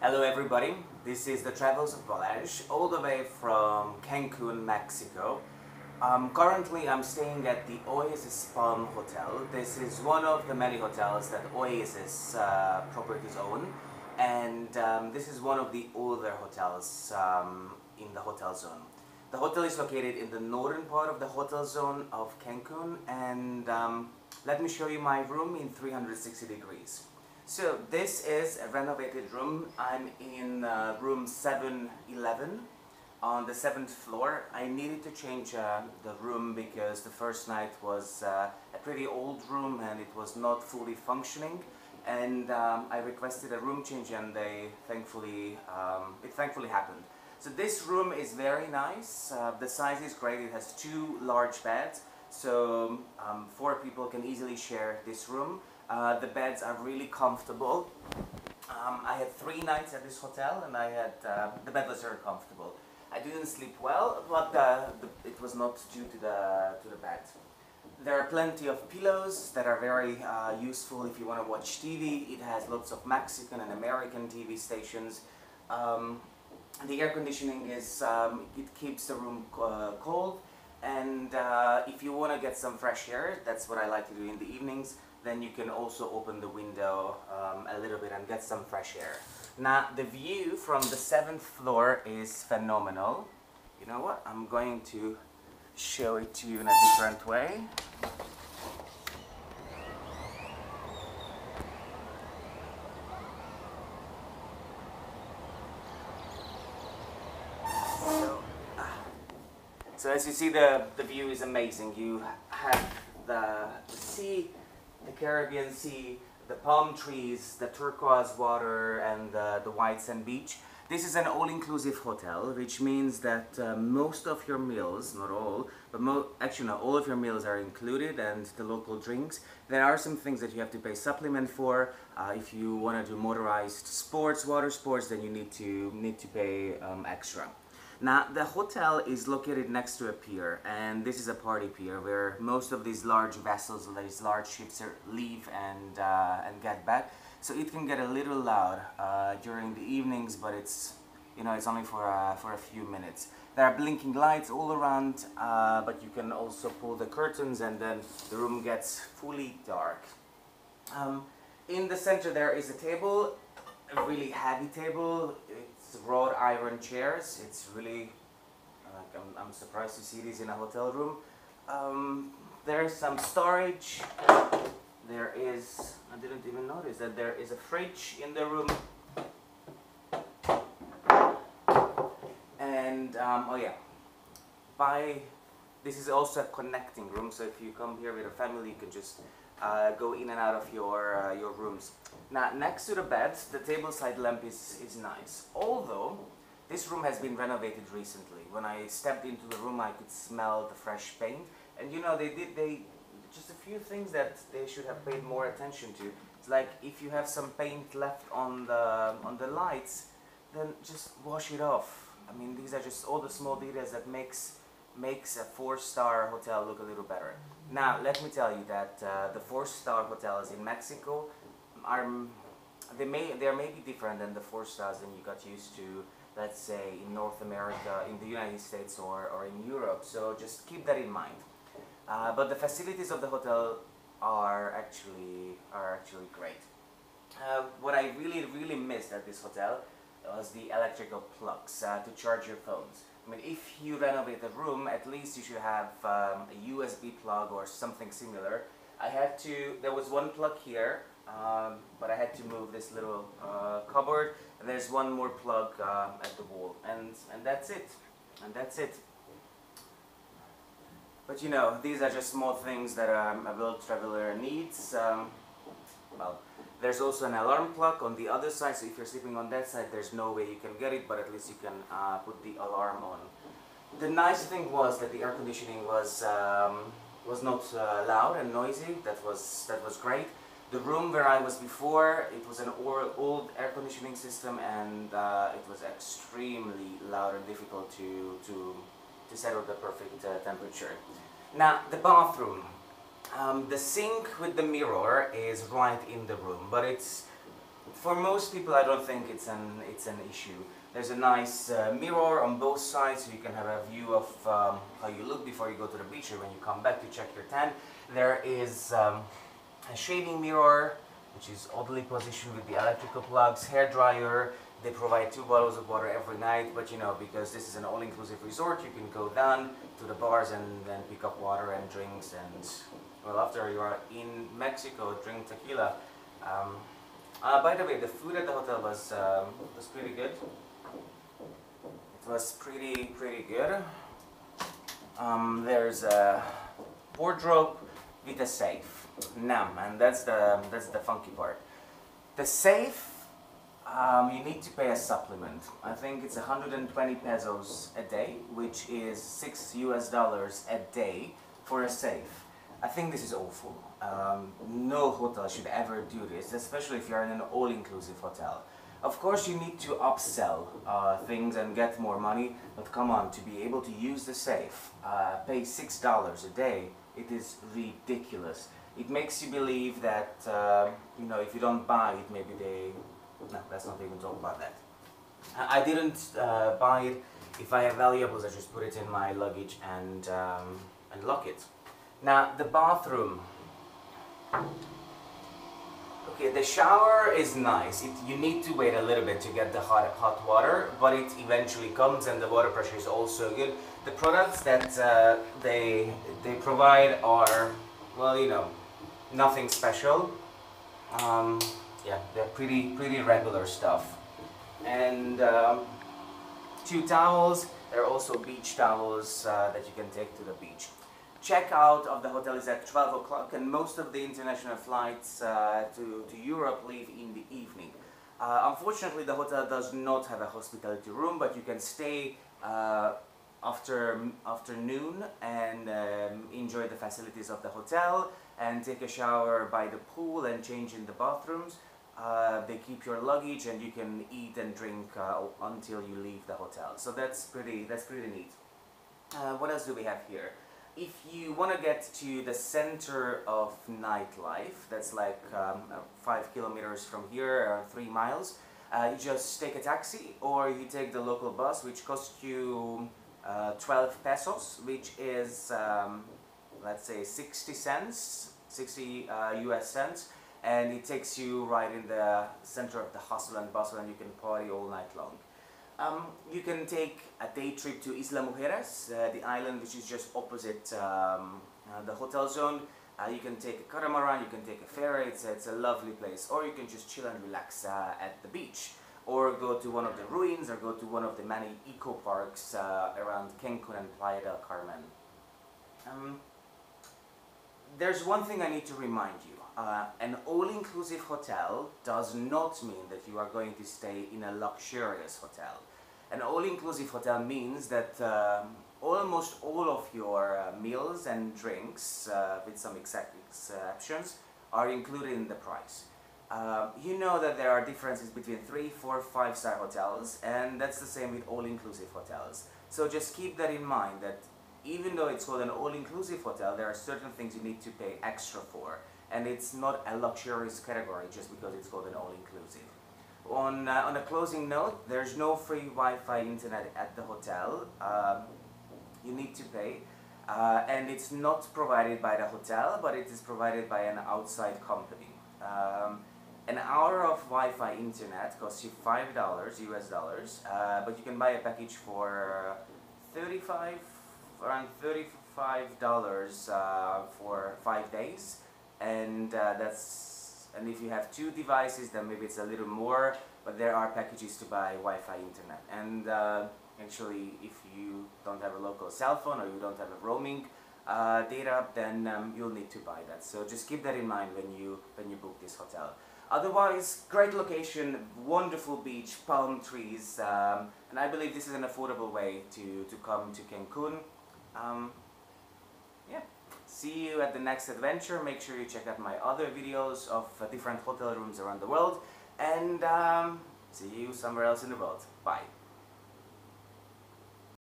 Hello everybody, this is the travels of Balazs, all the way from Cancun, Mexico. Currently I'm staying at the Oasis Palm Hotel. This is one of the many hotels that Oasis properties own, and this is one of the older hotels in the hotel zone. The hotel is located in the northern part of the hotel zone of Cancun, and let me show you my room in 360 degrees. So this is a renovated room. I'm in room 711 on the 7th floor. I needed to change the room because the first night was a pretty old room and it was not fully functioning, and I requested a room change, and it thankfully happened. So this room is very nice. The size is great. It has 2 large beds, so 4 people can easily share this room. The beds are really comfortable. I had 3 nights at this hotel, and the bed was very comfortable. I didn't sleep well, but it was not due to the bed. There are plenty of pillows that are very useful if you want to watch TV. It has lots of Mexican and American TV stations. The air conditioning it keeps the room cold, and if you want to get some fresh air, that's what I like to do in the evenings, then you can also open the window a little bit and get some fresh air. Now, the view from the 7th floor is phenomenal. You know what? I'm going to show it to you in a different way. So as you see, the view is amazing. You have the sea, the Caribbean Sea, the palm trees, the turquoise water, and the white sand beach. This is an all-inclusive hotel, which means that most of your meals, not all, but actually no, all of your meals are included, and the local drinks. There are some things that you have to pay supplement for. If you want to do motorized sports, water sports, then you need to pay extra. Now, the hotel is located next to a pier, and this is a party pier where most of these large vessels, these large ships leave and get back. So it can get a little loud during the evenings, but it's only for a few minutes. There are blinking lights all around, but you can also pull the curtains, and then the room gets fully dark. In the center there is a table, a really heavy table. It's wrought iron chairs. It's really, I'm surprised to see these in a hotel room. There's some storage. There is, I didn't even notice that there is a fridge in the room. And, oh yeah, this is also a connecting room, so if you come here with a family, you can just go in and out of your rooms. Now, next to the bed, the tableside lamp is nice. Although, this room has been renovated recently. When I stepped into the room, I could smell the fresh paint. And you know, they just a few things that they should have paid more attention to. It's like, if you have some paint left on the lights, then just wash it off. I mean, these are just all the small details that makes a 4-star hotel look a little better. Now, let me tell you that the 4-star hotels in Mexico they may be different than the 4 stars than you got used to, let's say, in North America, in the United States, or in Europe. So just keep that in mind. But the facilities of the hotel are actually great. What I really missed at this hotel was the electrical plugs to charge your phones. I mean, if you renovate the room, at least you should have a USB plug or something similar. There was one plug here, but I had to move this little cupboard, and there's one more plug at the wall, and that's it. But you know, these are just small things that a world traveler needs. Well, there's also an alarm clock on the other side, so if you're sleeping on that side, there's no way you can get it, but at least you can put the alarm on. The nice thing was that the air conditioning was not loud and noisy. That was great. The room where I was before, it was an old air conditioning system, and it was extremely loud and difficult to settle the perfect temperature. Now, the bathroom. The sink with the mirror is right in the room, but it's For most people, I don't think it's an issue. There's a nice mirror on both sides, so you can have a view of how you look before you go to the beach or when you come back to check your tan. There is a shaving mirror, which is oddly positioned with the electrical plugs, hair dryer. They provide 2 bottles of water every night, but you know, because this is an all-inclusive resort, you can go down to the bars and then pick up water and drinks, and well, after you are in Mexico, drink tequila. By the way, the food at the hotel was pretty good. It was pretty good. There's a wardrobe with a safe. Nam, and that's the funky part. The safe, you need to pay a supplement. I think it's 120 pesos a day, which is $6 a day for a safe. I think this is awful. No hotel should ever do this, especially if you're in an all-inclusive hotel. Of course, you need to upsell things and get more money, but come on, to be able to use the safe, pay $6 a day, it is ridiculous. It makes you believe that, you know, if you don't buy it, maybe they... No, let's not even talk about that. I didn't buy it. If I have valuables, I just put it in my luggage and lock it. Now, the bathroom. Okay, the shower is nice. You need to wait a little bit to get the hot water, but it eventually comes, and the water pressure is also good. The products that they provide are, well, you know, nothing special. Yeah, they're pretty regular stuff. And 2 towels. There are also beach towels that you can take to the beach. Checkout of the hotel is at 12 o'clock, and most of the international flights to Europe leave in the evening. Unfortunately, the hotel does not have a hospitality room, but you can stay after noon and enjoy the facilities of the hotel and take a shower by the pool and change in the bathrooms. They keep your luggage, and you can eat and drink until you leave the hotel. So that's pretty neat. What else do we have here? If you want to get to the center of nightlife, that's like 5 kilometers from here, or 3 miles, you just take a taxi, or you take the local bus, which costs you 12 pesos, which is, let's say, 60 US cents, and it takes you right in the center of the hustle and bustle, and you can party all night long. You can take a day trip to Isla Mujeres, the island which is just opposite the hotel zone. You can take a catamaran, you can take a ferry. It's a lovely place, or you can just chill and relax at the beach, or go to one of the ruins, or go to one of the many eco parks around Cancun and Playa del Carmen. There's one thing I need to remind you. An all-inclusive hotel does not mean that you are going to stay in a luxurious hotel. An all-inclusive hotel means that almost all of your meals and drinks, with some exceptions, are included in the price. You know that there are differences between 3, 4, 5-star hotels, and that's the same with all-inclusive hotels. So just keep that in mind, that even though it's called an all-inclusive hotel, there are certain things you need to pay extra for. And it's not a luxurious category just because it's called an all-inclusive. On a closing note, there's no free Wi-Fi internet at the hotel. You need to pay. And it's not provided by the hotel, but it is provided by an outside company. An hour of Wi-Fi internet costs you $5 US dollars, but you can buy a package for around $35 for 5 days. And and if you have 2 devices, then maybe it's a little more, but there are packages to buy Wi-Fi internet. And actually, if you don't have a local cell phone, or you don't have a roaming data, then you'll need to buy that. So just keep that in mind when you book this hotel. Otherwise, great location, wonderful beach, palm trees, and I believe this is an affordable way to come to Cancun. Yeah. See you at the next adventure. Make sure you check out my other videos of different hotel rooms around the world, and see you somewhere else in the world. Bye.